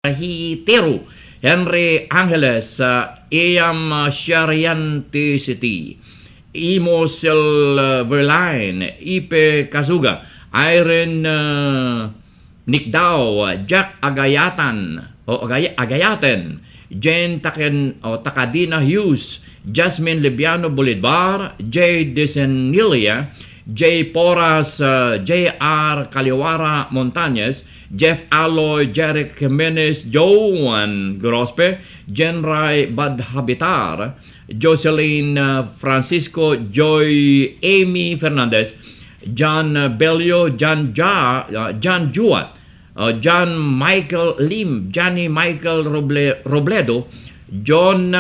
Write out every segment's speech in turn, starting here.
Hitero, Henry Angeles, Iam Sharianti City, Imo Silverline, Ipe Kazuga, Irene Nikdao, Jack Agayatan, Agayaten, Jane Takadina Hughes, Jasmine Libiano Bolivar, J. Desenilia, J. Porras, J.R. Kaliwara Montañez, Jeff Aloy, Jeric Jimenez, Joan Grospe, Jenray Badhabitar, Jocelyn Francisco, Joy Amy Fernandez, John Belio, John Juat, John Michael Lim, Johnny Michael Robledo, John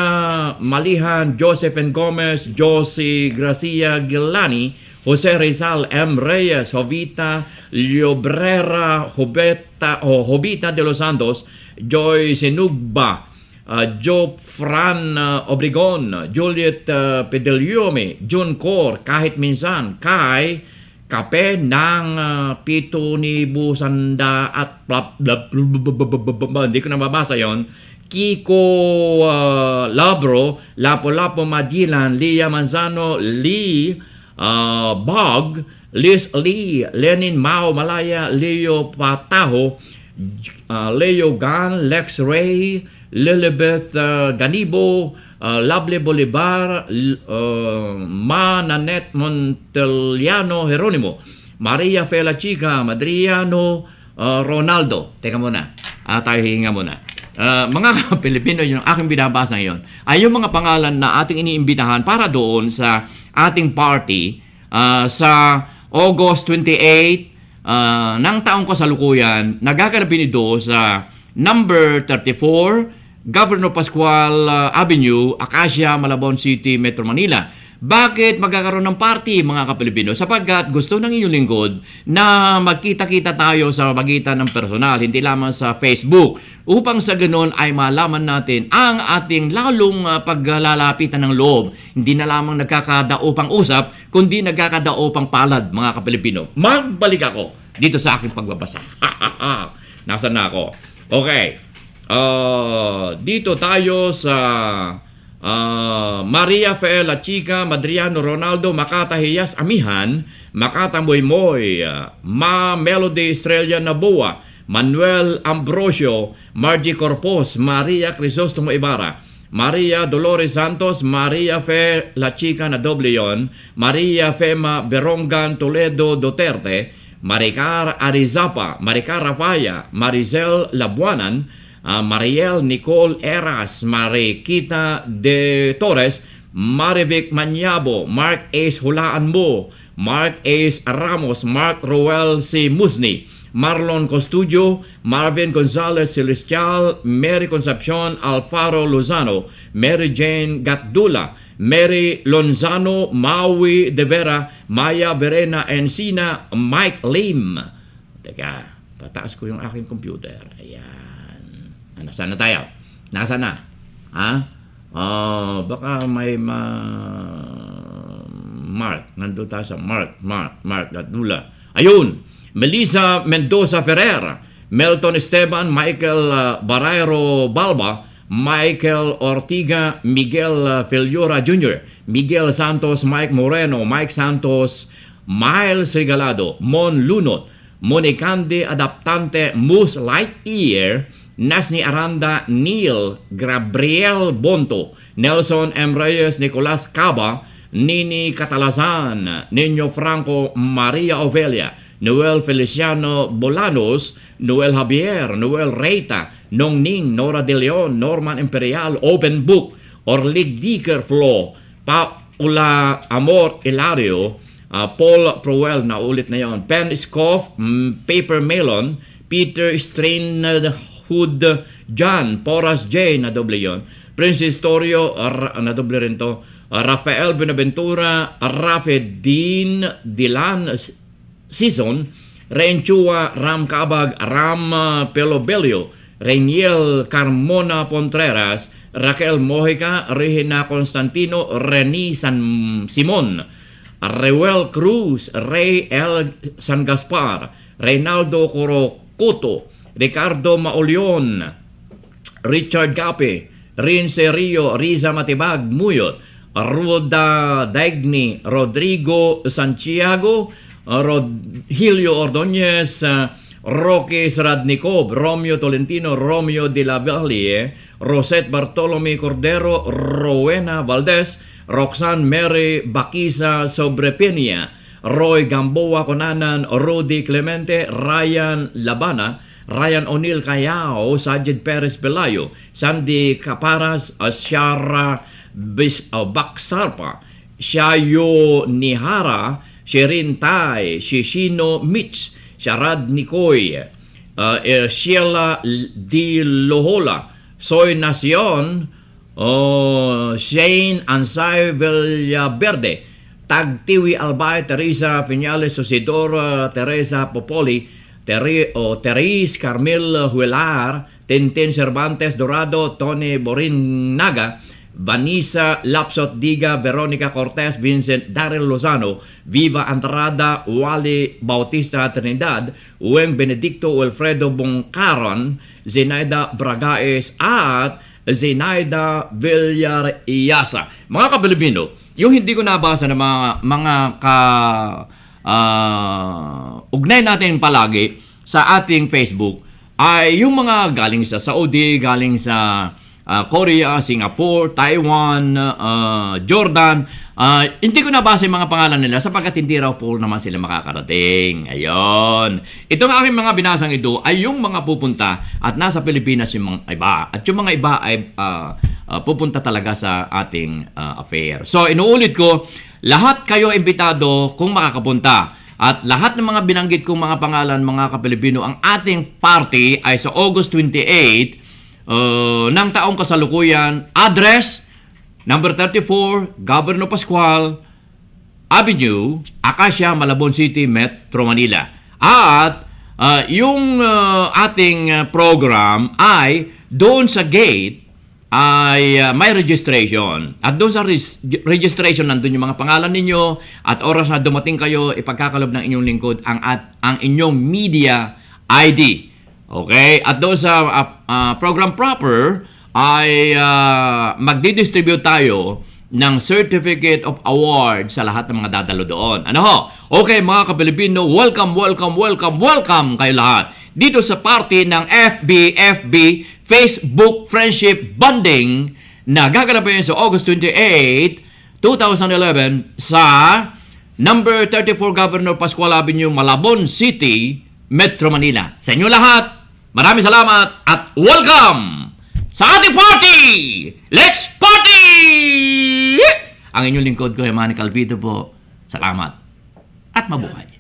Malihan, Joseph N. Gomez, Josie Gracia Gilani, Jose Rizal M. Reyes, Jovita Llobrera, Jovita de los Santos, Joy Sinugba, Joe Fran Obregon, Juliet Pedeliome, June Cor, kahit minsan, Kai Kape ng Pito ni Busanda at hindi ko na mabasa yon, Kiko Labro, Lapo-Lapo Madilan, Lia Manzano, Lee Bog, Liz Lee, Lenin Mao Malaya, Leo Pataho, Leo Gan, Lex Ray, Lilibeth Ganibo, Lovely Bolivar, Ma Nanette Monteliano Jeronimo, Maria Fela Chica, Madriano Ronaldo. Teka muna, tayo hihinga muna. Mga Pilipino, yung aking binabasa ngayon ay yung mga pangalan na ating iniimbitahan para doon sa ating party sa August 28 ng taong kasalukuyan, nagaganapin ito sa number 34 Governor Pascual Avenue, Acacia, Malabon City, Metro Manila. Bakit magkakaroon ng party, mga Kapilipino? Sapagkat gusto ng inyong lingkod na magkita-kita tayo sa pagitan ng personal, hindi lamang sa Facebook, upang sa ganun ay malaman natin ang ating lalong paglalapitan ng loob. Hindi na lamang nagkakadaopang usap, kundi nagkakadaopang palad, mga Kapilipino. Magbalik ako dito sa aking pagbabasa. Nasaan na ako? Okay. Dito tayo sa Maria Fela Chica, Madriano Ronaldo, Makata Hiyas Amihan, Makata Moymoy, Ma Melody Estrella Naboa, Manuel Ambrosio, Margie Corpos, Maria Crisostomo Ibarra, Maria Dolores Santos, Maria Fela Chica na doble yon, Maria Fema Berongan Toledo Duterte, Maricar Arizapa, Maricar Rafaya, Maricel Labuanan, Mariel Nicole Eras, Mariquita de Torres, Marivic Manyabo, Mark Ace Hulaan Mo, Mark Ace Ramos, Mark Roel C. Musni, Marlon Costudio, Marvin Gonzalez Celestial, Mary Concepcion Alfaro Lozano, Mary Jane Gatdula, Mary Lonzano, Maui De Vera, Maya Verena Encina, Mike Lim. Teka, pataas ko yung aking computer. Ayan. Nasaan na tayo? Nasaan na? Ha? Baka may Mark. Nandun tayo sa Mark Gatdula. Ayun! Melissa Mendoza Ferrer, Melton Esteban, Michael Barreiro Balba, Michael Ortiga, Miguel Filiora Jr., Miguel Santos, Mike Moreno, Mike Santos, Miles Regalado, Mon Lunot, Monicande Adaptante, Moose Lightyear, Nasni Aranda, Neil, Gabriel Bonto, Nelson M. Reyes, Nicolas Caba, Nini Catalazan, Nino Franco, Maria Ovelia, Noel Feliciano Bolanos, Noel Javier, Noel Reita, Nong Ning, Nora De Leon, Norman Imperial, Open Book, Orlig Dicker Flo, Paula Amor Hilario, Paul Proel, na ulit na yon, Pen Scoff, Paper Melon, Peter Hood, John, Porras J, na doble yon, Prince Historio, na doble rin to, Rafael Benaventura, Rafe Dean Dilan Season, Renchua Ram Cabag, Ram Pelobelio, Reniel Carmona Pontreras, Raquel Mojica, Regina Constantino, Reni San Simon, Reuel Cruz, Ray L. San Gaspar, Reynaldo Corocoto, Ricardo Maulion, Richard Cape, Rince Rio, Riza Matibag, Muyot, Roda Daigni, Rodrigo Santiago, Hilio Ordonez, Roque Sradnikov, Romeo Tolentino, Romeo de la Valle, Rosette Bartolome Cordero, Rowena Valdez, Roxanne Mary Baquiza Sobrepeña, Roy Gamboa Conanan, Rudy Clemente, Ryan Labana, Ryan O'Neill Cayao, Sajid Perez Pelayo, Sandy Caparas, Shara Baksarpa, Shayo Nihara, Shirin Tai, Shishino Mitch, Sharad Nikoy, Sheila Di Lohola, Soy Nacion, Shane Ansay Villaverde, Tagtiwi Albay, Teresa Piñales, Susidora, Teresa Popoli, Teres Carmel Huelar, Tintin Cervantes Dorado, Tony Borinaga, Vanessa Lapsot Diga, Veronica Cortez, Vincent Daryl Lozano, Viva Andrada, Wally Bautista Trinidad, Ueng Benedicto Wilfredo Bongcaron, Zenaida Bragaes at Zenaida Villar Iyasa. Mga Kapilipino, yung hindi ko nabasa na mga ugnay natin palagi sa ating Facebook ay yung mga galing sa Saudi, galing sa Korea, Singapore, Taiwan, Jordan. Hindi ko nabasa yung mga pangalan nila sapagkat hindi raw po naman sila makakarating. Ayun. Itong aking mga binasang ito ay yung mga pupunta at nasa Pilipinas yung mga iba. At yung mga iba ay pupunta talaga sa ating affair. So, inuulit ko, lahat kayo imbitado kung makakapunta. At lahat ng mga binanggit kong mga pangalan, mga Kapilipino, ang ating party ay sa August 28 ng taong kasalukuyan. Address, number 34, Governor Pascual Avenue, Acacia, Malabon City, Metro Manila. At yung ating program ay doon sa gate ay may registration. At doon sa registration nandun yung mga pangalan ninyo at oras na dumating kayo, ipagkakalob ng inyong lingkod ang inyong media ID. Okay? At doon sa program proper ay magdi-distribute tayo ng Certificate of Award sa lahat ng mga dadalo doon. Ano ho? Okay, mga Kapilipino, welcome kayo lahat dito sa party ng FB Facebook Friendship Bonding na gaganapin sa August 28, 2011 sa number 34 Governor Pascual Avenue, Malabon City, Metro Manila. Sa inyo lahat, maraming salamat at welcome sa ating party! Let's party! Ang inyong lingkod ko, Manny Calvito po. Salamat at mabuhay.